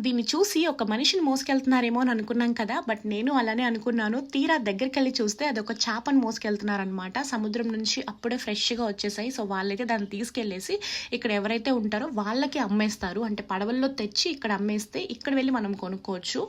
దీన్ని చూసి ఒక మనిషిని మోసుకెళ్తున్నారేమో అని అనుకున్నాం కదా, బట్ నేను అలానే అనుకున్నాను. తీరా దగ్గరికెళ్ళి చూస్తే అదొక చేపను మోసుకెళ్తున్నారనమాట. సముద్రం నుంచి అప్పుడే ఫ్రెష్‌గా వచ్చేసాయి. సో, వాళ్ళైతే దాన్ని తీసుకెళ్ళేసి ఇక్కడ ఎవరైతే ఉంటారో వాళ్ళకి అమ్మేస్తారు. అంటే పడవల్లో తెచ్చి ఇక్కడ అమ్మేస్తే ఇక్కడ వెళ్ళి మనం కొనుక్కోవచ్చు.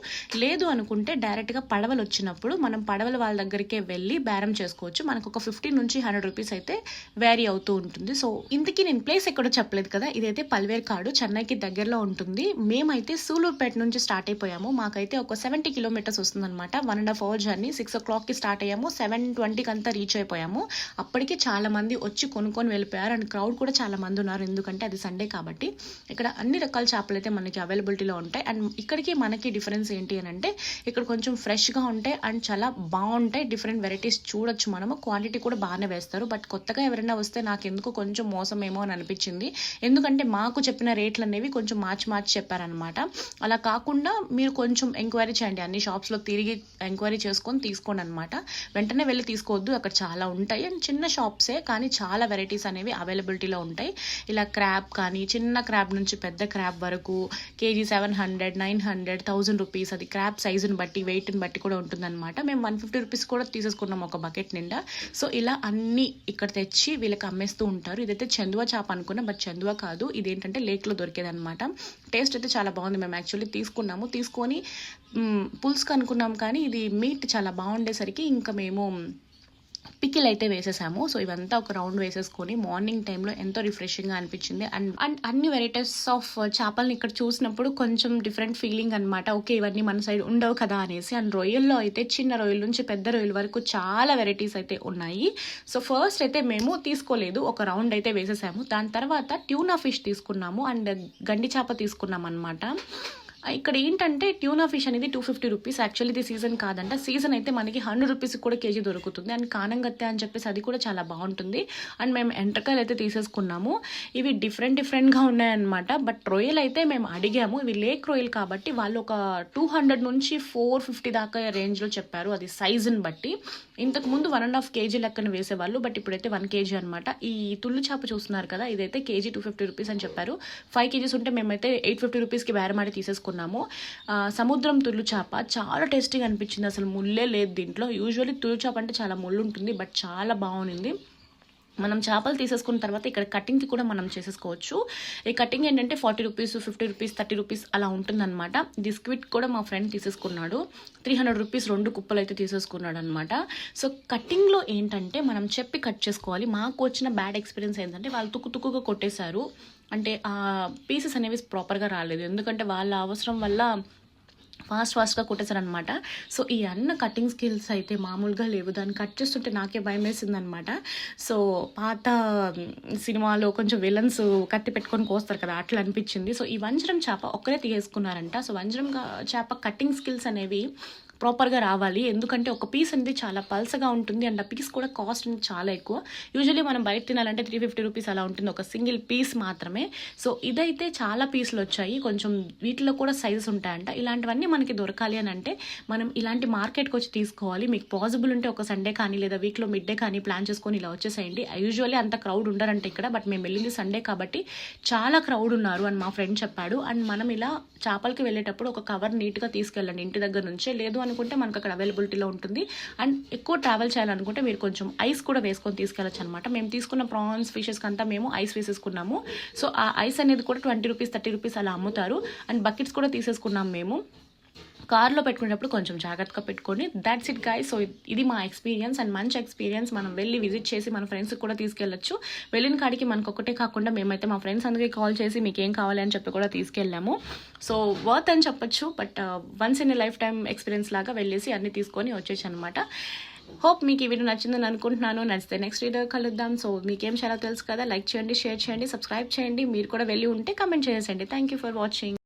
లేదు అనుకుంటే డైరెక్ట్‌గా పడవలొచ్చినప్పుడు మనం పడవల వాళ్ళ దగ్గరికే వెళ్ళి బేరం చేసుకోవచ్చు. మనకొక 50-100 రూపీస్ అయితే వేరీ అవుతూ ఉంటుంది. సో, ఇంతకీ నేను ప్లేస్ ఎక్కడో చెప్పలేదు కదా! ఇదైతే పల్వేర్కాడు, చెన్నైకి దగ్గరలో ఉంటుంది. మేమైతే సూలూరుపేట నుంచి స్టార్ట్ అయిపోయాము. మాకైతే ఒక 70 కిలోమీటర్స్ వస్తుందనమాట. 1.5 అవర్ జర్నీ. 6:00కి స్టార్ట్ అయ్యాము. 7:20కి అంతా రీచ్ అయిపోయాము. అప్పటికి చాలా మంది వచ్చి కొనుక్కొని వెళ్ళిపోయారు. అండ్ క్రౌడ్ కూడా చాలా మంది ఉన్నారు. ఎందుకంటే అది సండే కాబట్టి. ఇక్కడ అన్ని రకాల చేపలు అయితే మనకి అవైలబిలిటీలో ఉంటాయి. అండ్ ఇక్కడికి మనకి డిఫరెన్స్ ఏంటి అని అంటే ఇక్కడ కొంచెం ఫ్రెష్గా ఉంటాయి అండ్ చాలా బాగుంటాయి. డిఫరెంట్ వెరైటీస్ చూడొచ్చు మనము. క్వాంటిటీ కూడా బాగానే వేస్తారు. బట్ కొత్తగా ఎవరైనా వస్తే నాకు ఎందుకు కొంచెం మోసమేమో అని అనిపించింది. ఎందుకంటే మాకు చెప్పిన రేట్లు అనేవి కొంచెం మార్చి చెప్పారనమాట. అలా కాకుండా మీరు కొంచెం ఎంక్వైరీ చేయండి. అన్ని షాప్స్లో తిరిగి ఎంక్వైరీ చేసుకొని తీసుకోండి అనమాట. వెంటనే వెళ్ళి తీసుకోవద్దు. అక్కడ చాలా ఉంటాయి అండ్ చిన్న షాప్సే కానీ చాలా వెరైటీస్ అనేవి అవైలబిలిటీలో ఉంటాయి. ఇలా క్రాబ్ కానీ చిన్న క్రాబ్ నుంచి పెద్ద క్రాబ్ వరకు కేజీ 700, 900, 1000 రూపీస్. అది క్రాబ్ సైజుని బట్టి వెయిట్ని బట్టి కూడా ఉంటుందన్నమాట. మేము 150 రూపీస్ కూడా తీసేసుకున్నాం ఒక బకెట్ నిండా. సో ఇలా అన్నీ ఇక్కడ తెచ్చి వీళ్ళకి అమ్మేస్తూ ఉంటారు. ఇదైతే చందువ చేప అనుకున్నా, బట్ చందువ కాదు. ఇదేంటంటే లేక్లో దొరికేదన్నమాట. టేస్ట్ అయితే చాలా బాగుంది. మేము యాక్చువల్లీ తీసుకొని పులుసుకు అనుకున్నాం కానీ ఇది మీట్ చాలా బాగుండేసరికి ఇంకా మేము పికిల్ అయితే వేసేసాము. సో ఇవంతా ఒక రౌండ్ వేసేసుకొని మార్నింగ్ టైంలో ఎంతో రిఫ్రెషింగ్గా అనిపించింది. అండ్ అన్ని వెరైటీస్ ఆఫ్ చేపల్ని ఇక్కడ చూసినప్పుడు కొంచెం డిఫరెంట్ ఫీలింగ్ అనమాట. ఓకే, ఇవన్నీ మన సైడ్ ఉండవు కదా అనేసి. అండ్ రొయ్యల్లో అయితే చిన్న రొయ్యల నుంచి పెద్ద రొయ్యల వరకు చాలా వెరైటీస్ అయితే ఉన్నాయి. సో ఫస్ట్ అయితే మేము తీసుకోలేదు, ఒక రౌండ్ అయితే వేసేసాము. దాని తర్వాత ట్యూనా ఫిష్ తీసుకున్నాము అండ్ గండి చేప తీసుకున్నాం అనమాట. ఇక్కడ ఏంటంటే ట్యూనా ఫిష్ అనేది 250 రూపీస్. యాక్చువల్లీ ఇది సీజన్ కాదంట. సీజన్ అయితే మనకి 100 రూపీస్ కూడా కేజీ దొరుకుతుంది. అండ్ కానంగత్తె అని చెప్పేసి అది కూడా చాలా బాగుంటుంది. అండ్ మేము ఎండ్రకాయలు అయితే తీసేసుకున్నాము. ఇవి డిఫరెంట్గా ఉన్నాయన్నమాట. బట్ రొయ్యలు అయితే మేము అడిగాము. ఇవి లేక్ రొయ్యలు కాబట్టి వాళ్ళు ఒక 200 నుంచి 450 దాకా రేంజ్లో చెప్పారు. అది సైజుని బట్టి. ఇంతకుముందు 1.5 కేజీ లెక్కన వేసేవాళ్ళు, బట్ ఇప్పుడైతే 1 కేజీ అనమాట. ఈ తుల్లు చేప చూస్తున్నారు కదా, ఇదైతే కేజీ 250 రూపీస్ అని చెప్పారు. 5 కేజీస్ ఉంటే మేమైతే 850 రూపీస్కి బేరమాడి తీసేసుకున్నాము. సముద్రం తుల్లు చేప చాలా టేస్టీగా అనిపించింది. అసలు ముళ్ళే లేదు దీంట్లో. యూజువల్లీ తుల్లు చేప అంటే చాలా ముళ్ళు ఉంటుంది, బట్ చాలా బాగుంది. మనం చేపలు తీసేసుకున్న తర్వాత ఇక్కడ కటింగ్కి కూడా మనం చేసేసుకోవచ్చు. ఈ కటింగ్ ఏంటంటే 40 రూపీస్, 50 రూపీస్, 30 రూపీస్ అలా ఉంటుందన్నమాట. ఇది స్క్విడ్ కూడా మా ఫ్రెండ్ తీసేసుకున్నాడు. 300 రూపీస్ 2 కుప్పలు అయితే తీసేసుకున్నాడు అనమాట. సో కటింగ్లో ఏంటంటే మనం చెప్పి కట్ చేసుకోవాలి. మాకు వచ్చిన బ్యాడ్ ఎక్స్పీరియన్స్ ఏంటంటే వాళ్ళు తుక్కుగా కొట్టేశారు. అంటే ఆ పీసెస్ అనేవి ప్రాపర్గా రాలేదు. ఎందుకంటే వాళ్ళ అవసరం వల్ల ఫాస్ట్గా కొట్టేశారనమాట. సో ఈ అన్న కటింగ్ స్కిల్స్ అయితే మామూలుగా లేవు. దాన్ని కట్ చేస్తుంటే నాకే భయం వేసిందనమాట. సో పాత సినిమాలో కొంచెం విలన్స్ కత్తి పెట్టుకొని కోస్తారు కదా, అట్లా అనిపించింది. సో ఈ వంజరం చేప ఒక్కరే తీసుకున్నారంట. సో వంజరం చేప కటింగ్ స్కిల్స్ అనేవి ప్రాపర్గా రావాలి. ఎందుకంటే ఒక పీస్ అనేది చాలా పల్సగా ఉంటుంది అండ్ ఆ పీస్ కూడా కాస్ట్ అనేది చాలా ఎక్కువ. యూజువల్లీ మనం బయట తినాలంటే 350 రూపీస్ అలా ఉంటుంది ఒక సింగిల్ పీస్ మాత్రమే. సో ఇదైతే చాలా పీసులు వచ్చాయి. కొంచెం వీటిలో కూడా సైజెస్ ఉంటాయంట. ఇలాంటివన్నీ మనకి దొరకాలి అని అంటే మనం ఇలాంటి మార్కెట్కి వచ్చి తీసుకోవాలి. మీకు పాసిబుల్ ఉంటే ఒక సండే కానీ లేదా వీక్లో మిడ్ డే కానీ ప్లాన్ చేసుకొని ఇలా వచ్చేసేయండి. యూజువల్లీ అంత క్రౌడ్ ఉండరంటే ఇక్కడ, బట్ మేము వెళ్ళింది సండే కాబట్టి చాలా క్రౌడ్ ఉన్నారు అని మా ఫ్రెండ్ చెప్పాడు. అండ్ మనం ఇలా చేపలకి వెళ్ళేటప్పుడు ఒక కవర్ నీట్గా తీసుకెళ్ళండి ఇంటి దగ్గర నుంచే. లేదు అనుకుంటే మనకు అక్కడ అవైలబిలిటీలో ఉంటుంది. అండ్ ఎక్కువ ట్రావెల్ చేయాలనుకుంటే మీరు కొంచెం ఐస్ కూడా వేసుకొని తీసుకెళ్ళచ్చు అనమాట. మేము తీసుకున్న ప్రాన్స్ ఫిషెస్కి అంతా మేము ఐస్ వేసేసుకున్నాము. సో ఆ ఐస్ అనేది కూడా 20 రూపీస్ 30 రూపీస్ అలా అమ్ముతారు. అండ్ బకెట్స్ కూడా తీసేసుకున్నాం మేము. కార్లో పెట్టుకునేటప్పుడు కొంచెం జాగ్రత్తగా పెట్టుకొని. That's it guys. సో ఇది మా ఎక్స్పీరియన్స్ అండ్ మంచి ఎక్స్పీరియన్స్. మనం వెళ్ళి విజిట్ చేసి మన ఫ్రెండ్స్కి కూడా తీసుకెళ్ళచ్చు. వెళ్ళిన కాడికి మనకు ఒకటే కాకుండా మేమైతే మా ఫ్రెండ్స్ అందరికీ కాల్ చేసి మీకు ఏం కావాలి అని చెప్పి కూడా తీసుకెళ్ళాము. సో వర్త్ అని చెప్పొచ్చు. But once in a life time experience లాగా వెళ్ళేసి అన్ని తీసుకొని వచ్చేసి అనమాట. హోప్ మీకు ఈ వీడియో నచ్చిందని అనుకుంటున్నాను. నచ్చితే నెక్స్ట్ వీడియో కలుద్దాం. సో మీకేం చాలా తెలుసు కదా, లైక్ చేయండి, షేర్ చేయండి, సబ్స్క్రైబ్ చేయండి. మీరు కూడా వెళ్ళి ఉంటే కమెంట్ చేసేయండి. Thank you for watching.